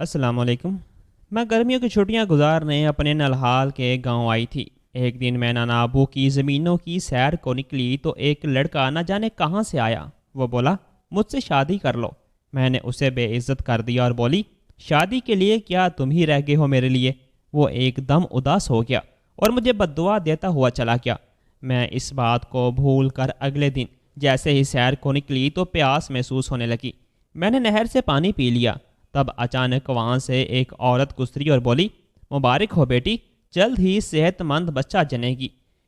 السلام علیکم۔ میں گرمیوں کی چھٹیاں گزارنے اپنے نلحال کے گاؤں آئی تھی۔ ایک دن میں نانا ابو کی زمینوں کی سیر کو نکلی تو ایک لڑکا نہ جانے کہاں سے آیا۔ وہ بولا مجھ سے شادی کر لو۔ میں نے اسے بے عزت کر دیا اور بولی شادی کے لیے کیا تم ہی رہ گئے ہو میرے لیے۔ وہ ایک دم اداس ہو گیا اور مجھے بددعا دیتا ہوا چلا گیا۔ میں اس بات کو بھول کر اگلے دن جیسے ہی سیر کو نکلی تو پیاس محسوس ہونے لگی۔ میں نے نہر سے پانی پی لیا۔ تب اچانک وہاں سے ایک عورت گزری اور بولی مبارک ہو بیٹی، جلد ہی صحت مند بچہ جنے گی۔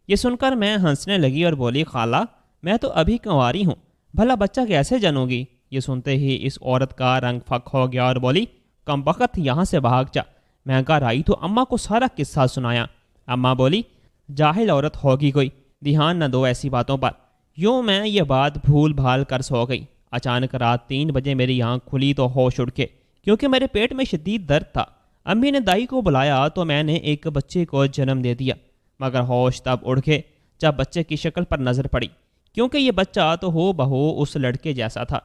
یہ سن کر میں ہنسنے لگی اور بولی خالہ میں تو ابھی کنواری ہوں، بھلا بچہ کیسے جنوں گی؟ یہ سنتے ہی اس عورت کا رنگ پھک ہو گیا اور بولی کمبخت یہاں سے بھاگ جا۔ میں گھر آئی تو اماں کو سارا قصہ سنایا۔ اماں بولی جاہل عورت ہوگی کوئی، دھیان نہ دو ایسی باتوں پر۔ یوں میں یہ بات بھول بھال کر سو گئی۔ اچانک رات 3 بجے میری آنکھ کھلی تو ہوش اڑ کے، کیونکہ میرے پیٹ میں شدید درد تھا۔ امی نے دائی کو بلایا تو میں نے ایک بچے کو جنم دے دیا، مگر ہوش تب اڑ گئے جب بچے کی شکل پر نظر پڑی، کیونکہ یہ بچہ تو ہو بہو اس لڑکے جیسا تھا۔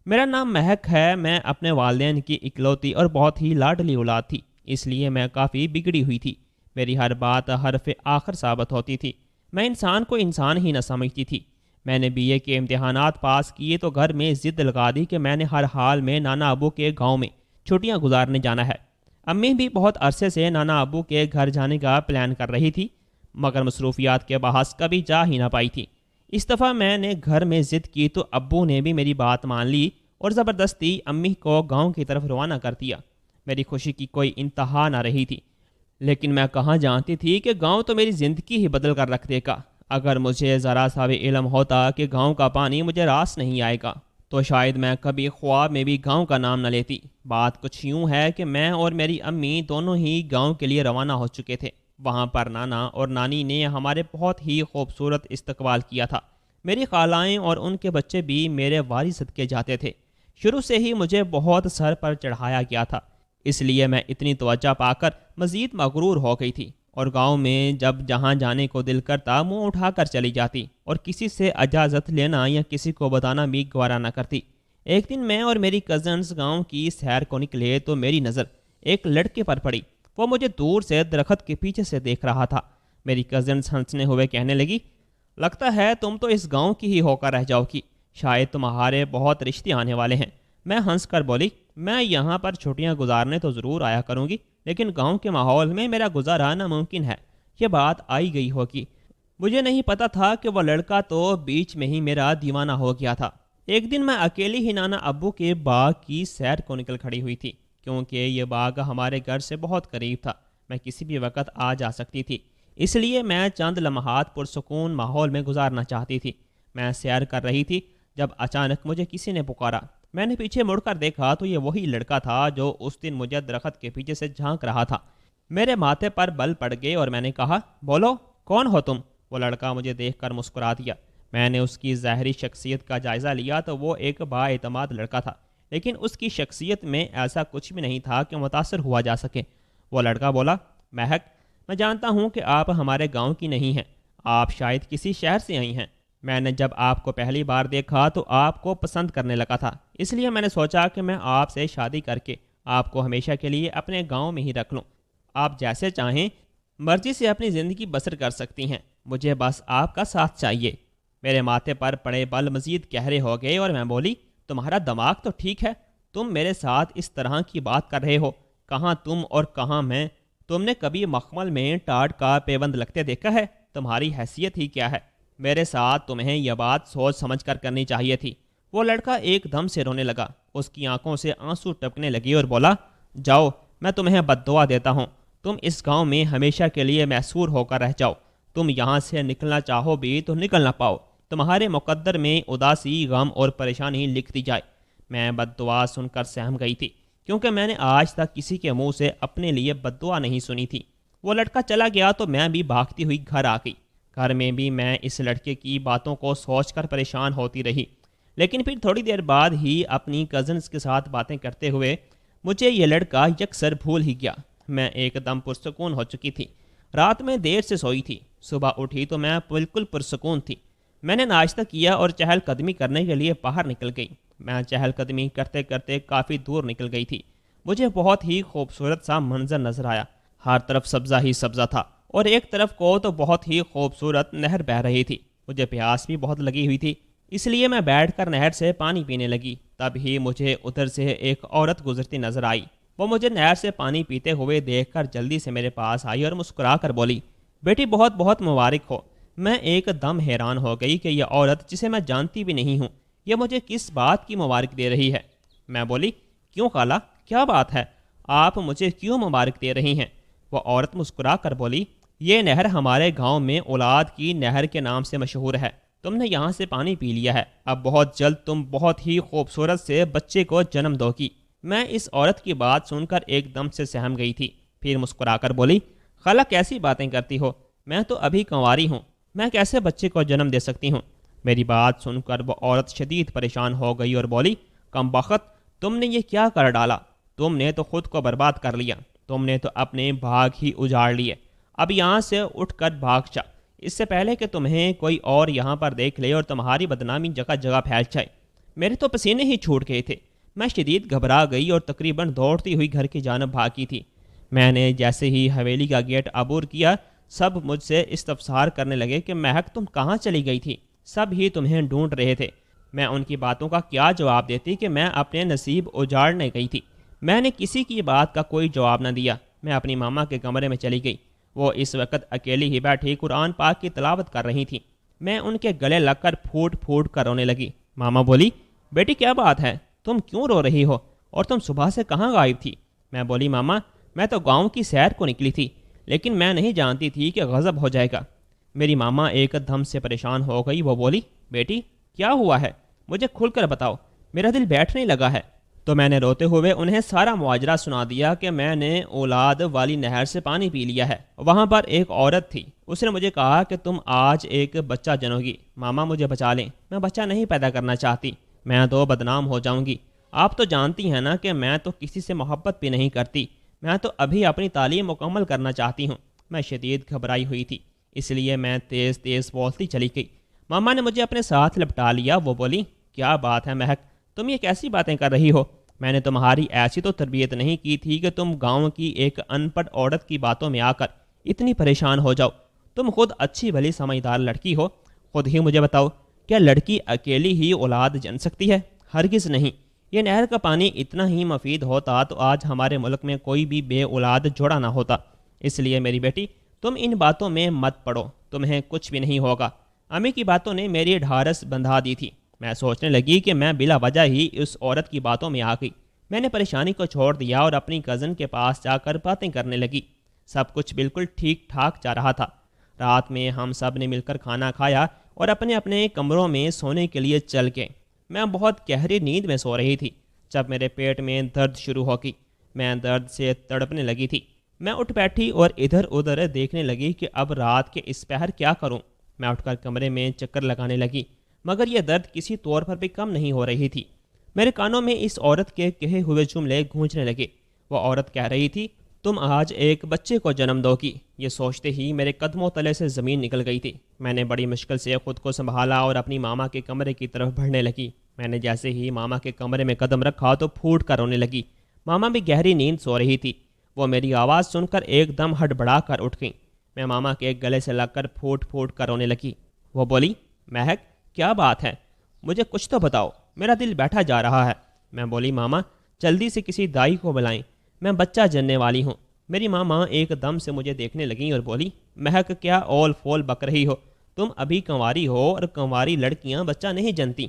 میرا نام مہک ہے۔ میں اپنے والدین کی اکلوتی اور بہت ہی لاڈلی اولاد تھی، اس لیے میں کافی بگڑی ہوئی تھی۔ میری ہر بات حرف آخر ثابت ہوتی تھی۔ میں انسان کو انسان ہی نہ سمجھتی تھی۔ میں نے BA کے امتحانات پاس کیے تو گھر میں ضد لگا دی کہ میں نے ہر حال میں نانا ابو کے گاؤں میں چھٹیاں گزارنے جانا ہے۔ امی بھی بہت عرصے سے نانا ابو کے گھر جانے کا پلان کر رہی تھی، مگر مصروفیات کے باعث کبھی جا ہی نہ پائی تھی۔ اس دفعہ میں نے گھر میں ضد کی تو ابو نے بھی میری بات مان لی اور زبردستی امی کو گاؤں کی طرف روانہ کر دیا۔ میری خوشی کی کوئی انتہا نہ رہی تھی، لیکن میں کہاں جانتی تھی کہ گاؤں تو میری زندگی ہی بدل کر رکھ دے گا۔ اگر مجھے ذرا سا بھی علم ہوتا کہ گاؤں کا پانی مجھے راس نہیں آئے گا تو شاید میں کبھی خواب میں بھی گاؤں کا نام نہ لیتی۔ بات کچھ یوں ہے کہ میں اور میری امی دونوں ہی گاؤں کے لیے روانہ ہو چکے تھے۔ وہاں پر نانا اور نانی نے ہمارے بہت ہی خوبصورت استقبال کیا تھا۔ میری خالائیں اور ان کے بچے بھی میرے والد صدقے جاتے تھے۔ شروع سے ہی مجھے بہت سر پر چڑھایا گیا تھا، اس لیے میں اتنی توجہ پا کر مزید مغرور ہو گئی تھی اور گاؤں میں جب جہاں جانے کو دل کرتا منہ اٹھا کر چلی جاتی اور کسی سے اجازت لینا یا کسی کو بتانا بھی گوارا نہ کرتی۔ ایک دن میں اور میری کزنز گاؤں کی سیر کو نکلے تو میری نظر ایک لڑکے پر پڑی۔ وہ مجھے دور سے درخت کے پیچھے سے دیکھ رہا تھا۔ میری کزنز ہنسنے ہوئے کہنے لگی لگتا ہے تم تو اس گاؤں کی ہی ہو کر رہ جاؤ گی، شاید تمہارے بہت رشتے آنے والے ہیں۔ میں ہنس کر بولی میں یہاں پر چھٹیاں گزارنے تو ضرور آیا کروں گی، لیکن گاؤں کے ماحول میں میرا گزارا ناممکن ہے۔ یہ بات آئی گئی ہوگی۔ مجھے نہیں پتا تھا کہ وہ لڑکا تو بیچ میں ہی میرا دیوانہ ہو گیا تھا۔ ایک دن میں اکیلی ہی نانا ابو کے باغ کی سیر کو نکل کھڑی ہوئی تھی، کیونکہ یہ باغ ہمارے گھر سے بہت قریب تھا۔ میں کسی بھی وقت آ جا سکتی تھی، اس لیے میں چند لمحات پرسکون ماحول میں گزارنا چاہتی تھی۔ میں سیر کر رہی تھی جب اچانک مجھے کسی نے پکارا۔ میں نے پیچھے مڑ کر دیکھا تو یہ وہی لڑکا تھا جو اس دن مجھے درخت کے پیچھے سے جھانک رہا تھا۔ میرے ماتھے پر بل پڑ گئے اور میں نے کہا بولو کون ہو تم؟ وہ لڑکا مجھے دیکھ کر مسکرا دیا۔ میں نے اس کی ظاہری شخصیت کا جائزہ لیا تو وہ ایک بااعتماد لڑکا تھا، لیکن اس کی شخصیت میں ایسا کچھ بھی نہیں تھا کہ متاثر ہوا جا سکے۔ وہ لڑکا بولا مہک میں جانتا ہوں کہ آپ ہمارے گاؤں کی نہیں ہیں، آپ شاید کسی شہر سے آئی ہیں۔ میں نے جب آپ کو پہلی بار دیکھا تو آپ کو پسند کرنے لگا تھا، اس لیے میں نے سوچا کہ میں آپ سے شادی کر کے آپ کو ہمیشہ کے لیے اپنے گاؤں میں ہی رکھ لوں۔ آپ جیسے چاہیں مرضی سے اپنی زندگی بسر کر سکتی ہیں، مجھے بس آپ کا ساتھ چاہیے۔ میرے ماتھے پر پڑے بل مزید گہرے ہو گئے اور میں بولی تمہارا دماغ تو ٹھیک ہے، تم میرے ساتھ اس طرح کی بات کر رہے ہو، کہاں تم اور کہاں میں؟ تم نے کبھی مخمل میں ٹاٹ کا پیوند لگتے دیکھا ہے؟ تمہاری حیثیت ہی کیا ہے؟ میرے ساتھ تمہیں یہ بات سوچ سمجھ کر کرنی چاہیے تھی۔ وہ لڑکا ایک دم سے رونے لگا، اس کی آنکھوں سے آنسو ٹپکنے لگی اور بولا جاؤ میں تمہیں بددعا دیتا ہوں، تم اس گاؤں میں ہمیشہ کے لیے محصور ہو کر رہ جاؤ، تم یہاں سے نکلنا چاہو بھی تو نکل نہ پاؤ، تمہارے مقدر میں اداسی غم اور پریشانی لکھ دی جائے۔ میں بددعا سن کر سہم گئی تھی، کیونکہ میں نے آج تک کسی کے منہ سے اپنے لیے بددعا نہیں سنی تھی۔ وہ لڑکا چلا گیا تو میں بھی بھاگتی ہوئی گھر آ گئی۔ گھر میں بھی میں اس لڑکے کی باتوں کو سوچ کر پریشان ہوتی رہی، لیکن پھر تھوڑی دیر بعد ہی اپنی کزنز کے ساتھ باتیں کرتے ہوئے مجھے یہ لڑکا یکسر بھول ہی گیا۔ میں ایک دم پرسکون ہو چکی تھی۔ رات میں دیر سے سوئی تھی، صبح اٹھی تو میں بالکل پرسکون تھی۔ میں نے ناشتہ کیا اور چہل قدمی کرنے کے لیے باہر نکل گئی۔ میں چہل قدمی کرتے کرتے کافی دور نکل گئی تھی۔ مجھے بہت ہی خوبصورت سا منظر نظر آیا۔ ہر طرف سبزہ ہی سبزہ تھا اور ایک طرف کو تو بہت ہی خوبصورت نہر بہہ رہی تھی۔ مجھے پیاس بھی بہت لگی ہوئی تھی، اس لیے میں بیٹھ کر نہر سے پانی پینے لگی۔ تب ہی مجھے ادھر سے ایک عورت گزرتی نظر آئی۔ وہ مجھے نہر سے پانی پیتے ہوئے دیکھ کر جلدی سے میرے پاس آئی اور مسکرا کر بولی، بیٹی بہت بہت مبارک ہو۔ میں ایک دم حیران ہو گئی کہ یہ عورت جسے میں جانتی بھی نہیں ہوں، یہ مجھے کس بات کی مبارک دے رہی ہے۔ میں بولی، کیوں خالہ، کیا بات ہے، آپ مجھے کیوں مبارک دے رہی ہیں؟ وہ عورت مسکرا کر بولی، یہ نہر ہمارے گاؤں میں اولاد کی نہر کے نام سے مشہور ہے۔ تم نے یہاں سے پانی پی لیا ہے، اب بہت جلد تم بہت ہی خوبصورت سے بچے کو جنم دو گی۔ میں اس عورت کی بات سن کر ایک دم سے سہم گئی تھی، پھر مسکرا کر بولی، خالہ کیسی باتیں کرتی ہو، میں تو ابھی کنواری ہوں، میں کیسے بچے کو جنم دے سکتی ہوں؟ میری بات سن کر وہ عورت شدید پریشان ہو گئی اور بولی، کم بخت، تم نے یہ کیا کر ڈالا؟ تم نے تو خود کو برباد کر لیا، تم نے تو اپنے باغ ہی اجاڑ لیے۔ اب یہاں سے اٹھ کر بھاگ جا، اس سے پہلے کہ تمہیں کوئی اور یہاں پر دیکھ لے اور تمہاری بدنامی جگہ جگہ پھیل جائے۔ میرے تو پسینے ہی چھوٹ گئے تھے، میں شدید گھبرا گئی اور تقریباً دوڑتی ہوئی گھر کی جانب بھاگی تھی۔ میں نے جیسے ہی حویلی کا گیٹ عبور کیا، سب مجھ سے استفسار کرنے لگے کہ مہک تم کہاں چلی گئی تھی، سب ہی تمہیں ڈھونڈ رہے تھے۔ میں ان کی باتوں کا کیا جواب دیتی کہ میں اپنے نصیب اجاڑنے گئی تھی؟ میں نے کسی کی بات کا کوئی جواب نہ دیا۔ میں اپنی ماما کے کمرے میں چلی گئی۔ وہ اس وقت اکیلی ہی بیٹھی قرآن پاک کی تلاوت کر رہی تھی۔ میں ان کے گلے لگ کر پھوٹ پھوٹ کر رونے لگی۔ ماما بولی، بیٹی کیا بات ہے، تم کیوں رو رہی ہو، اور تم صبح سے کہاں غائب تھی؟ میں بولی، ماما میں تو گاؤں کی سیر کو نکلی تھی، لیکن میں نہیں جانتی تھی کہ غضب ہو جائے گا۔ میری ماما ایک دم سے پریشان ہو گئی۔ وہ بولی، بیٹی کیا ہوا ہے، مجھے کھل کر بتاؤ، میرا دل بیٹھنے لگا ہے۔ تو میں نے روتے ہوئے انہیں سارا مواجرہ سنا دیا کہ میں نے اولاد والی نہر سے پانی پی لیا ہے، وہاں پر ایک عورت تھی، اس نے مجھے کہا کہ تم آج ایک بچہ جنو گی، ماما مجھے بچا لیں، میں بچہ نہیں پیدا کرنا چاہتی، میں تو بدنام ہو جاؤں گی۔ آپ تو جانتی ہیں نا کہ میں تو کسی سے محبت بھی نہیں کرتی، میں تو ابھی اپنی تعلیم مکمل کرنا چاہتی ہوں۔ میں شدید گھبرائی ہوئی تھی، اس لیے میں تیز تیز بولتی چلی گئی۔ ماما نے مجھے اپنے ساتھ لپٹا لیا۔ وہ بولی، کیا بات ہے مہک، تم یہ کیسی باتیں کر رہی ہو؟ میں نے تمہاری ایسی تو تربیت نہیں کی تھی کہ تم گاؤں کی ایک ان پڑھ عورت کی باتوں میں آ کر اتنی پریشان ہو جاؤ۔ تم خود اچھی بھلی سمجھدار لڑکی ہو، خود ہی مجھے بتاؤ، کیا لڑکی اکیلی ہی اولاد جن سکتی ہے؟ ہرگز نہیں۔ یہ نہر کا پانی اتنا ہی مفید ہوتا تو آج ہمارے ملک میں کوئی بھی بے اولاد جوڑا نہ ہوتا۔ اس لیے میری بیٹی، تم ان باتوں میں مت پڑو، تمہیں کچھ بھی نہیں ہوگا۔ امی کی باتوں نے میری ڈھارس بندھا دی تھی۔ میں سوچنے لگی کہ میں بلا وجہ ہی اس عورت کی باتوں میں آ گئی۔ میں نے پریشانی کو چھوڑ دیا اور اپنی کزن کے پاس جا کر باتیں کرنے لگی۔ سب کچھ بالکل ٹھیک ٹھاک جا رہا تھا۔ رات میں ہم سب نے مل کر کھانا کھایا اور اپنے اپنے کمروں میں سونے کے لیے چل گئے۔ میں بہت گہری نیند میں سو رہی تھی جب میرے پیٹ میں درد شروع ہو گئی۔ میں درد سے تڑپنے لگی تھی۔ میں اٹھ بیٹھی اور ادھر ادھر دیکھنے لگی کہ اب رات کے اس پہر کیا کروں۔ میں اٹھ کر کمرے میں چکر لگانے لگی، مگر یہ درد کسی طور پر بھی کم نہیں ہو رہی تھی۔ میرے کانوں میں اس عورت کے کہے ہوئے جملے گونجنے لگے۔ وہ عورت کہہ رہی تھی، تم آج ایک بچے کو جنم دو گی۔ یہ سوچتے ہی میرے قدموں تلے سے زمین نکل گئی تھی۔ میں نے بڑی مشکل سے خود کو سنبھالا اور اپنی ماما کے کمرے کی طرف بڑھنے لگی۔ میں نے جیسے ہی ماما کے کمرے میں قدم رکھا تو پھوٹ کر رونے لگی۔ ماما بھی گہری نیند سو رہی تھی۔ وہ میری آواز سن کر ایک دم ہڑبڑا کر اٹھ گئی۔ میں ماما کے گلے سے لگ کر پھوٹ پھوٹ کر رونے لگی۔ وہ بولی، مہک کیا بات ہے، مجھے کچھ تو بتاؤ، میرا دل بیٹھا جا رہا ہے۔ میں بولی، ماما جلدی سے کسی دائی کو بلائیں، میں بچہ جننے والی ہوں۔ میری ماما ایک دم سے مجھے دیکھنے لگیں اور بولی، مہک کیا اول فول بک رہی ہو، تم ابھی کنواری ہو اور کنواری لڑکیاں بچہ نہیں جنتی۔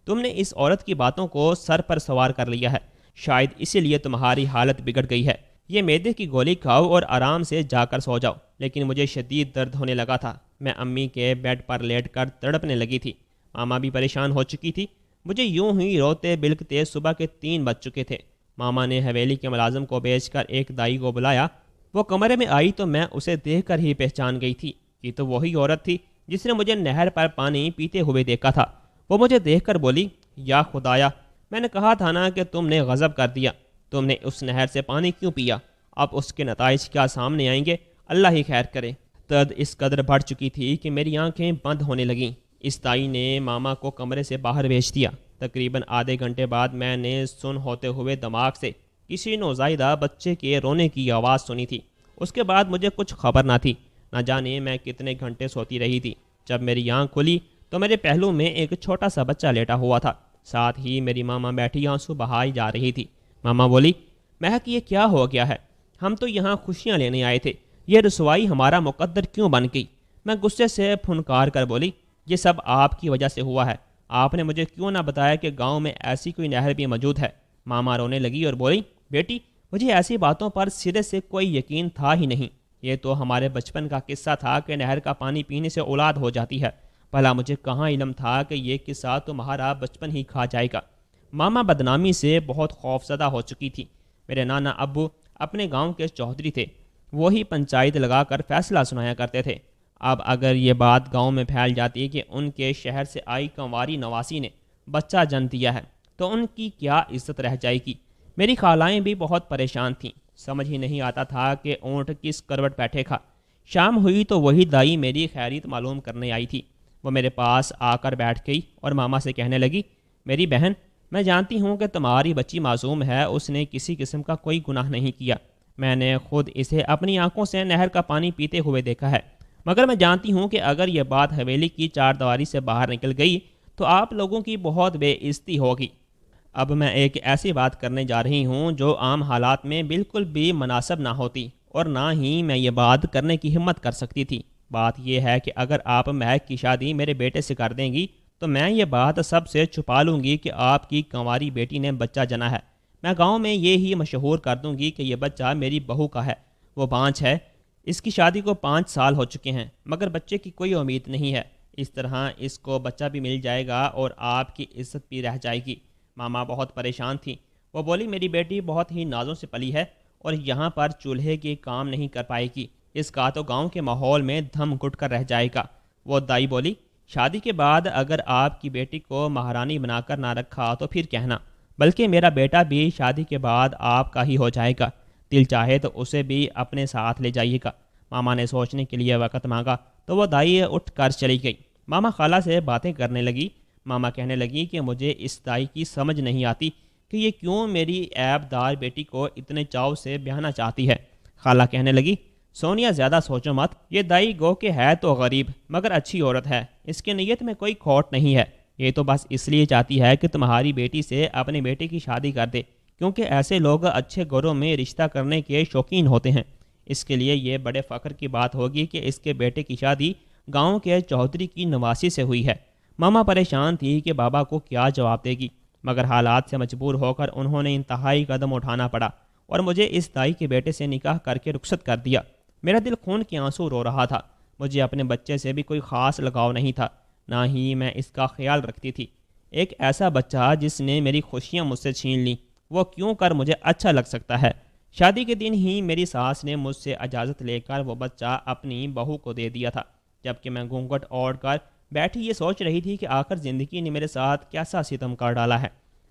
تم نے اس عورت کی باتوں کو سر پر سوار کر لیا ہے، شاید اسی لیے تمہاری حالت بگڑ گئی ہے۔ یہ معدے کی گولی کھاؤ اور آرام سے جا کر سو جاؤ۔ لیکن مجھے شدید درد ہونے لگا تھا۔ میں امی کے بیڈ پر لیٹ کر تڑپنے لگی تھی۔ ماما بھی پریشان ہو چکی تھی۔ مجھے یوں ہی روتے بلکتے صبح کے 3 بج چکے تھے۔ ماما نے حویلی کے ملازم کو بھیج کر ایک دائی کو بلایا۔ وہ کمرے میں آئی تو میں اسے دیکھ کر ہی پہچان گئی تھی۔ یہ تو وہی عورت تھی جس نے مجھے نہر پر پانی پیتے ہوئے دیکھا تھا۔ وہ مجھے دیکھ کر بولی، یا خدایا، میں نے کہا تھا نا کہ تم نے غضب کر دیا، تم نے اس نہر سے پانی کیوں پیا؟ اب اس کے نتائج کیا سامنے آئیں گے، اللہ ہی خیر کرے۔ درد اس قدر بڑھ چکی تھی کہ میری آنکھیں بند ہونے لگیں۔ اس دائی نے ماما کو کمرے سے باہر بھیج دیا۔ تقریباً آدھے گھنٹے بعد میں نے سن ہوتے ہوئے دماغ سے کسی نوزائیدہ بچے کے رونے کی آواز سنی تھی۔ اس کے بعد مجھے کچھ خبر نہ تھی، نہ جانے میں کتنے گھنٹے سوتی رہی تھی۔ جب میری آنکھ کھلی تو میرے پہلو میں ایک چھوٹا سا بچہ لیٹا ہوا تھا، ساتھ ہی میری ماما بیٹھی آنسو بہائی جا رہی تھی۔ ماما بولی، مہک یہ کیا ہو گیا ہے؟ ہم تو یہاں خوشیاں لینے آئے تھے، یہ رسوائی ہمارا مقدر کیوں بن گئی؟ میں غصے سے پھنکار کر بولی، یہ سب آپ کی وجہ سے ہوا ہے، آپ نے مجھے کیوں نہ بتایا کہ گاؤں میں ایسی کوئی نہر بھی موجود ہے؟ ماما رونے لگی اور بولی، بیٹی مجھے ایسی باتوں پر سرے سے کوئی یقین تھا ہی نہیں، یہ تو ہمارے بچپن کا قصہ تھا کہ نہر کا پانی پینے سے اولاد ہو جاتی ہے، بھلا مجھے کہاں علم تھا کہ یہ قصہ تمہارا بچپن ہی کھا جائے گا۔ ماما بدنامی سے بہت خوفزدہ ہو چکی تھی۔ میرے نانا ابو اپنے گاؤں کے چودھری تھے، وہی پنچایت لگا کر فیصلہ سنایا کرتے تھے۔ اب اگر یہ بات گاؤں میں پھیل جاتی کہ ان کے شہر سے آئی کنواری نواسی نے بچہ جنم دیا ہے تو ان کی کیا عزت رہ جائے گی؟ میری خالائیں بھی بہت پریشان تھیں، سمجھ ہی نہیں آتا تھا کہ اونٹ کس کروٹ بیٹھے کھا۔ شام ہوئی تو وہی دائی میری خیریت معلوم کرنے آئی تھی۔ وہ میرے پاس آ کر بیٹھ گئی اور ماما سے کہنے لگی، میری بہن، میں جانتی ہوں کہ تمہاری بچی معصوم ہے، اس نے کسی قسم کا کوئی گناہ نہیں کیا، میں نے خود اسے اپنی آنکھوں سے نہر کا پانی پیتے ہوئے دیکھا ہے، مگر میں جانتی ہوں کہ اگر یہ بات حویلی کی چار دیواری سے باہر نکل گئی تو آپ لوگوں کی بہت بے عزتی ہوگی۔ اب میں ایک ایسی بات کرنے جا رہی ہوں جو عام حالات میں بالکل بھی مناسب نہ ہوتی، اور نہ ہی میں یہ بات کرنے کی ہمت کر سکتی تھی۔ بات یہ ہے کہ اگر آپ مہک کی شادی میرے بیٹے سے کر دیں گی تو میں یہ بات سب سے چھپا لوں گی کہ آپ کی کنواری بیٹی نے بچہ جنا ہے۔ میں گاؤں میں یہ ہی مشہور کر دوں گی کہ یہ بچہ میری بہو کا ہے، وہ بانجھ ہے، اس کی شادی کو 5 سال ہو چکے ہیں مگر بچے کی کوئی امید نہیں ہے، اس طرح اس کو بچہ بھی مل جائے گا اور آپ کی عزت بھی رہ جائے گی۔ ماما بہت پریشان تھی، وہ بولی، میری بیٹی بہت ہی نازوں سے پلی ہے اور یہاں پر چولہے کی کام نہیں کر پائے گی، اس کا تو گاؤں کے ماحول میں دھم گھٹ کر رہ جائے گا۔ وہ دائی بولی، شادی کے بعد اگر آپ کی بیٹی کو مہارانی بنا کر نہ رکھا تو پھر کہنا، بلکہ میرا بیٹا بھی شادی کے بعد آپ کا ہی ہو جائے گا، دل چاہے تو اسے بھی اپنے ساتھ لے جائیے گا۔ ماما نے سوچنے کے لیے وقت مانگا تو وہ دائی اٹھ کر چلی گئی۔ ماما خالہ سے باتیں کرنے لگی۔ ماما کہنے لگی کہ مجھے اس دائی کی سمجھ نہیں آتی کہ یہ کیوں میری عیب دار بیٹی کو اتنے چاؤ سے بیاہنا چاہتی ہے۔ خالہ کہنے لگی، سونیا زیادہ سوچو مت، یہ دائی گو کہ ہے تو غریب مگر اچھی عورت ہے، اس کے نیت میں کوئی کھوٹ نہیں ہے، یہ تو بس اس لیے چاہتی ہے کہ تمہاری بیٹی سے اپنے بیٹے کی شادی کر دے، کیونکہ ایسے لوگ اچھے گھروں میں رشتہ کرنے کے شوقین ہوتے ہیں۔ اس کے لیے یہ بڑے فخر کی بات ہوگی کہ اس کے بیٹے کی شادی گاؤں کے چودھری کی نواسی سے ہوئی ہے۔ ماما پریشان تھی کہ بابا کو کیا جواب دے گی، مگر حالات سے مجبور ہو کر انہوں نے انتہائی قدم اٹھانا پڑا اور مجھے اس دائی کے بیٹے سے نکاح کر کے رخصت کر دیا۔ میرا دل خون کے آنسو رو رہا تھا، مجھے اپنے بچے سے بھی کوئی خاص لگاؤ نہیں تھا، نہ ہی میں اس کا خیال رکھتی تھی۔ ایک ایسا بچہ جس نے میری خوشیاں مجھ سے چھین لیں، وہ کیوں کر مجھے اچھا لگ سکتا ہے؟ شادی کے دن ہی میری ساس نے مجھ سے اجازت لے کر وہ بچہ اپنی بہو کو دے دیا تھا، جبکہ میں گھونگھٹ اوڑھ کر بیٹھی یہ سوچ رہی تھی کہ آخر زندگی نے میرے ساتھ کیسا ستم کر ڈالا ہے۔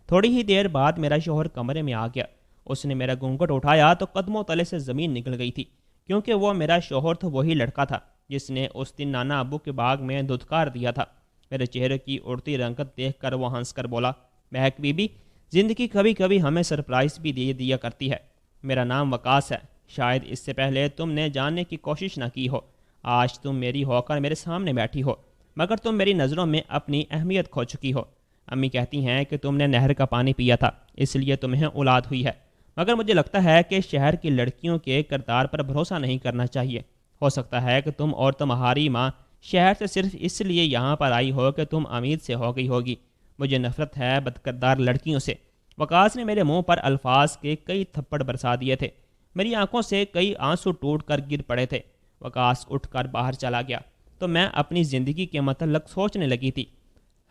تھوڑی ہی دیر بعد میرا شوہر کمرے میں آ گیا، اس نے میرا گھونگھٹ اٹھایا تو قدموں تلے سے زمین نکل گئی تھی، کیونکہ وہ میرا شوہر تو وہی لڑکا تھا جس نے اس دن نانا ابو کے باغ میں دھتکار دیا تھا۔ میرے چہرے کی اڑتی رنگت دیکھ کر وہ ہنس کر بولا، مہک بی بی، زندگی کبھی کبھی ہمیں سرپرائز بھی دیا کرتی ہے۔ میرا نام وقاص ہے، شاید اس سے پہلے تم نے جاننے کی کوشش نہ کی ہو، آج تم میری ہو کر میرے سامنے بیٹھی ہو، مگر تم میری نظروں میں اپنی اہمیت کھو چکی ہو۔ امی کہتی ہیں کہ تم نے نہر کا پانی پیا تھا، اس لیے تمہیں اولاد ہوئی ہے، مگر مجھے لگتا ہے کہ شہر کی لڑکیوں کے کردار پر بھروسہ نہیں کرنا چاہیے۔ ہو سکتا ہے کہ تم اور تمہاری ماں شہر سے صرف اس لیے یہاں پر آئی ہو کہ تم امید سے ہو گئی ہوگی۔ مجھے نفرت ہے بدکردار لڑکیوں سے۔ وقاص نے میرے منہ پر الفاظ کے کئی تھپڑ برسا دیے تھے، میری آنکھوں سے کئی آنسو ٹوٹ کر گر پڑے تھے۔ وقاص اٹھ کر باہر چلا گیا تو میں اپنی زندگی کے متعلق سوچنے لگی تھی۔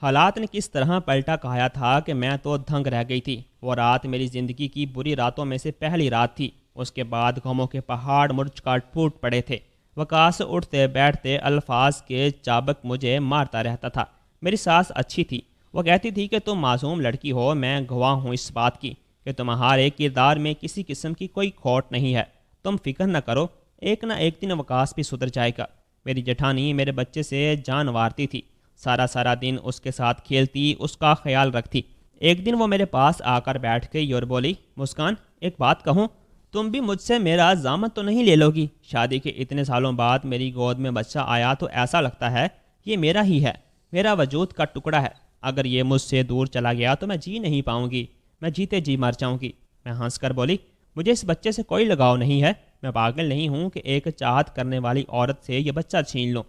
حالات نے کس طرح پلٹا کھایا تھا کہ میں تو دھنگ رہ گئی تھی۔ وہ رات میری زندگی کی بری راتوں میں سے پہلی رات تھی، اس کے بعد غموں کے پہاڑ مرچ کر ٹوٹ پڑے تھے۔ وقاص اٹھتے بیٹھتے الفاظ کے چابک مجھے مارتا رہتا تھا۔ میری ساس اچھی تھی، وہ کہتی تھی کہ تم معصوم لڑکی ہو، میں گواہ ہوں اس بات کی کہ تمہارے کردار میں کسی قسم کی کوئی کھوٹ نہیں ہے، تم فکر نہ کرو، ایک نہ ایک دن وقاص بھی سدھر جائے گا۔ میری جٹھانی میرے بچے سے جان وارتی تھی، سارا دن اس کے ساتھ کھیلتی، اس کا خیال رکھتی۔ ایک دن وہ میرے پاس آ کر بیٹھ گئی اور بولی، مسکان ایک بات کہوں، تم بھی مجھ سے میرا ضامن تو نہیں لے لو گی؟ شادی کے اتنے سالوں بعد میری گود میں بچہ آیا تو ایسا لگتا ہے یہ میرا ہی ہے، میرا وجود کا ٹکڑا ہے۔ اگر یہ مجھ سے دور چلا گیا تو میں جی نہیں پاؤں گی، میں جیتے جی مر جاؤں گی۔ میں ہنس کر بولی، مجھے اس بچے سے کوئی لگاؤ نہیں ہے، میں پاگل نہیں ہوں کہ ایک چاہت کرنے والی عورت سے یہ بچہ چھین لوں۔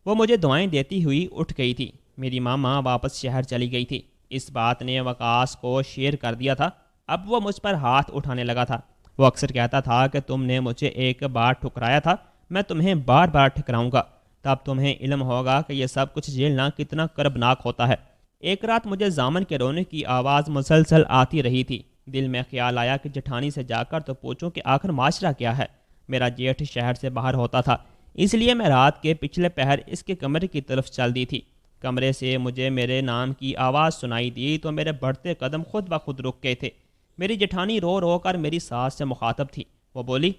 وہ مجھے دعائیں دیتی ہوئی اٹھ گئی تھی۔ میری ماما واپس شہر چلی گئی تھی۔ اس بات نے وقاص کو شیر کر دیا تھا۔ اب وہ مجھ پر ہاتھ اٹھانے لگا تھا۔ وہ اکثر کہتا تھا کہ تم نے مجھے ایک بار ٹھکرایا تھا، میں تمہیں بار بار ٹھکراؤں گا، تب تمہیں علم ہوگا کہ یہ سب کچھ جھیلنا کتنا کربناک ہوتا ہے۔ ایک رات مجھے ضامن کے رونے کی آواز مسلسل آتی رہی تھی۔ دل میں خیال آیا کہ جٹھانی سے جا کر تو پوچھوں کہ آخر معاشرہ کیا ہے۔ میرا جیٹھ شہر سے باہر ہوتا تھا، اس لیے میں رات کے پچھلے پہر اس کے کمرے کی طرف چل دی تھی۔ کمرے سے مجھے میرے نام کی آواز سنائی دی تو میرے بڑھتے قدم خود بخود رک گئے تھے۔ میری جٹھانی رو رو کر میری ساس سے مخاطب تھی۔ وہ بولی،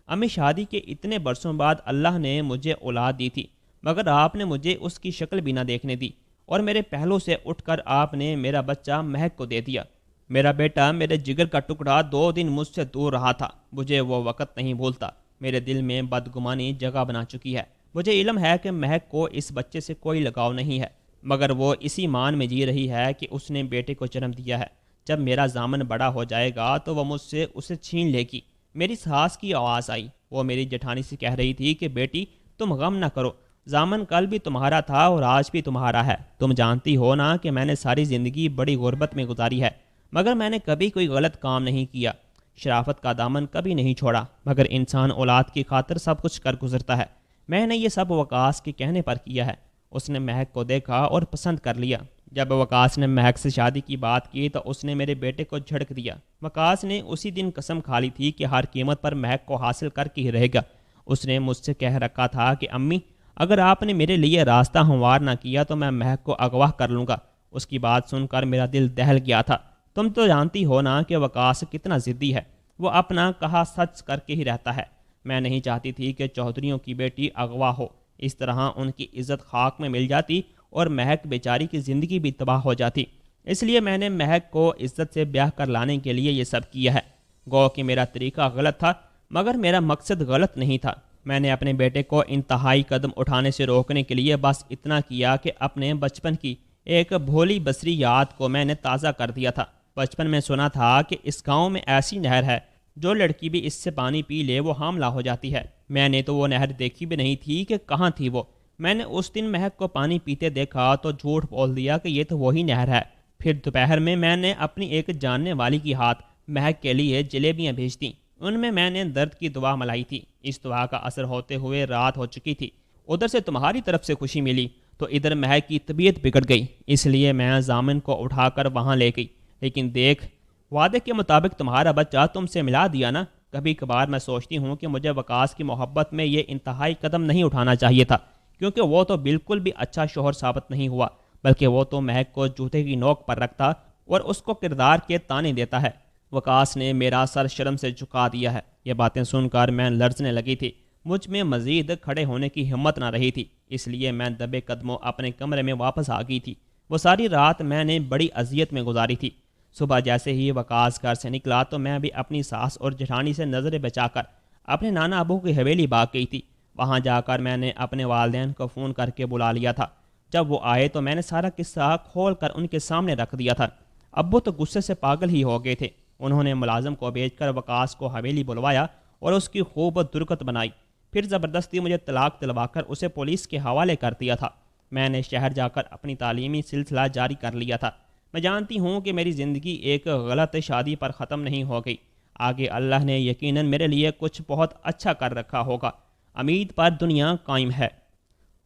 امی شادی کے اتنے برسوں بعد اللہ نے مجھے اولاد دی تھی، مگر آپ نے مجھے اس کی شکل بھی نہ دیکھنے دی، اور میرے پہلو سے اٹھ کر آپ نے میرا بچہ مہک کو دے دیا۔ میرا بیٹا میرے جگر کا ٹکڑا 2 دن مجھ سے دور رہا تھا، مجھے وہ وقت نہیں بھولتا۔ میرے دل میں بدگمانی جگہ بنا چکی ہے۔ مجھے علم ہے کہ مہک کو اس بچے سے کوئی لگاؤ نہیں ہے، مگر وہ اسی مان میں جی رہی ہے کہ اس نے بیٹے کو جنم دیا ہے۔ جب میرا ضامن بڑا ہو جائے گا تو وہ مجھ سے اسے چھین لے گی۔ میری ساس کی آواز آئی۔ وہ میری جٹھانی سے کہہ رہی تھی کہ بیٹی تم غم نہ کرو، ضامن کل بھی تمہارا تھا اور آج بھی تمہارا ہے۔ تم جانتی ہو نا کہ میں نے ساری زندگی بڑی غربت میں گزاری ہے، مگر میں نے کبھی کوئی غلط کام نہیں کیا، شرافت کا دامن کبھی نہیں چھوڑا، مگر انسان اولاد کی خاطر سب کچھ کر گزرتا ہے۔ میں نے یہ سب وقاص کے کہنے پر کیا ہے۔ اس نے مہک کو دیکھا اور پسند کر لیا۔ جب وقاص نے مہک سے شادی کی بات کی تو اس نے میرے بیٹے کو جھڑک دیا۔ وقاص نے اسی دن قسم کھا لی تھی کہ ہر قیمت پر مہک کو حاصل کر کے ہی رہے گا۔ اس نے مجھ سے کہہ رکھا تھا کہ امی اگر آپ نے میرے لیے راستہ ہموار نہ کیا تو میں مہک کو اغوا کر لوں گا۔ اس کی بات سن کر میرا دل دہل گیا تھا۔ تم تو جانتی ہو نا کہ وقاص کتنا ضدی ہے، وہ اپنا کہا سچ کر کے ہی رہتا ہے۔ میں نہیں چاہتی تھی کہ چودھریوں کی بیٹی اغوا ہو، اس طرح ان کی عزت خاک میں مل جاتی اور مہک بیچاری کی زندگی بھی تباہ ہو جاتی۔ اس لیے میں نے مہک کو عزت سے بیاہ کر لانے کے لیے یہ سب کیا ہے۔ گو کہ میرا طریقہ غلط تھا، مگر میرا مقصد غلط نہیں تھا۔ میں نے اپنے بیٹے کو انتہائی قدم اٹھانے سے روکنے کے لیے بس اتنا کیا کہ اپنے بچپن کی ایک بھولی بصری یاد کو میں نے تازہ کر دیا تھا۔ بچپن میں سنا تھا کہ اس گاؤں میں ایسی نہر ہے، جو لڑکی بھی اس سے پانی پی لے وہ حاملہ ہو جاتی ہے۔ میں نے تو وہ نہر دیکھی بھی نہیں تھی کہ کہاں تھی وہ۔ میں نے اس دن مہک کو پانی پیتے دیکھا تو جھوٹ بول دیا کہ یہ تو وہی نہر ہے۔ پھر دوپہر میں نے اپنی ایک جاننے والی کی ہاتھ مہک کے لیے جلیبیاں بھیج دیں۔ ان میں نے درد کی دعا ملائی تھی۔ اس دعا کا اثر ہوتے ہوئے رات ہو چکی تھی۔ ادھر سے تمہاری طرف سے خوشی ملی تو ادھر مہک کی طبیعت بگڑ گئی، اس لیے میں ضامن کو اٹھا کر وہاں لے گئی۔ لیکن دیکھ، وعدے کے مطابق تمہارا بچہ تم سے ملا دیا نا۔ کبھی کبھار میں سوچتی ہوں کہ مجھے وقاص کی محبت میں یہ انتہائی قدم نہیں اٹھانا چاہیے تھا، کیونکہ وہ تو بالکل بھی اچھا شوہر ثابت نہیں ہوا، بلکہ وہ تو مہک کو جوتے کی نوک پر رکھتا اور اس کو کردار کے تانے دیتا ہے۔ وقاص نے میرا سر شرم سے جھکا دیا ہے۔ یہ باتیں سن کر میں لرزنے لگی تھی۔ مجھ میں مزید کھڑے ہونے کی ہمت نہ رہی تھی، اس لیے میں دبے قدموں اپنے کمرے میں واپس آ گئی تھی۔ وہ ساری رات میں نے بڑی اذیت میں گزاری تھی۔ صبح جیسے ہی وقاص گھر سے نکلا تو میں بھی اپنی ساس اور جٹھانی سے نظریں بچا کر اپنے نانا ابو کی حویلی بھاگ گئی تھی۔ وہاں جا کر میں نے اپنے والدین کو فون کر کے بلا لیا تھا۔ جب وہ آئے تو میں نے سارا قصہ کھول کر ان کے سامنے رکھ دیا تھا۔ ابو تو غصے سے پاگل ہی ہو گئے تھے۔ انہوں نے ملازم کو بھیج کر وقاص کو حویلی بلوایا اور اس کی خوب درگت بنائی، پھر زبردستی مجھے طلاق دلوا کر اسے پولیس کے حوالے کر دیا تھا۔ میں نے شہر جا کر اپنی تعلیمی سلسلہ جاری کر لیا تھا۔ میں جانتی ہوں کہ میری زندگی ایک غلط شادی پر ختم نہیں ہو گئی، آگے اللہ نے یقیناً میرے لیے کچھ بہت اچھا کر رکھا ہوگا۔ امید پر دنیا قائم ہے۔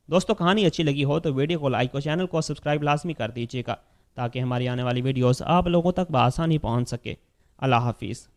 دوستو، کہانی اچھی لگی ہو تو ویڈیو کو لائک اور چینل کو سبسکرائب لازمی کر دیجیے گا، تاکہ ہماری آنے والی ویڈیوز آپ لوگوں تک بآسانی پہنچ سکے۔ اللہ حافظ۔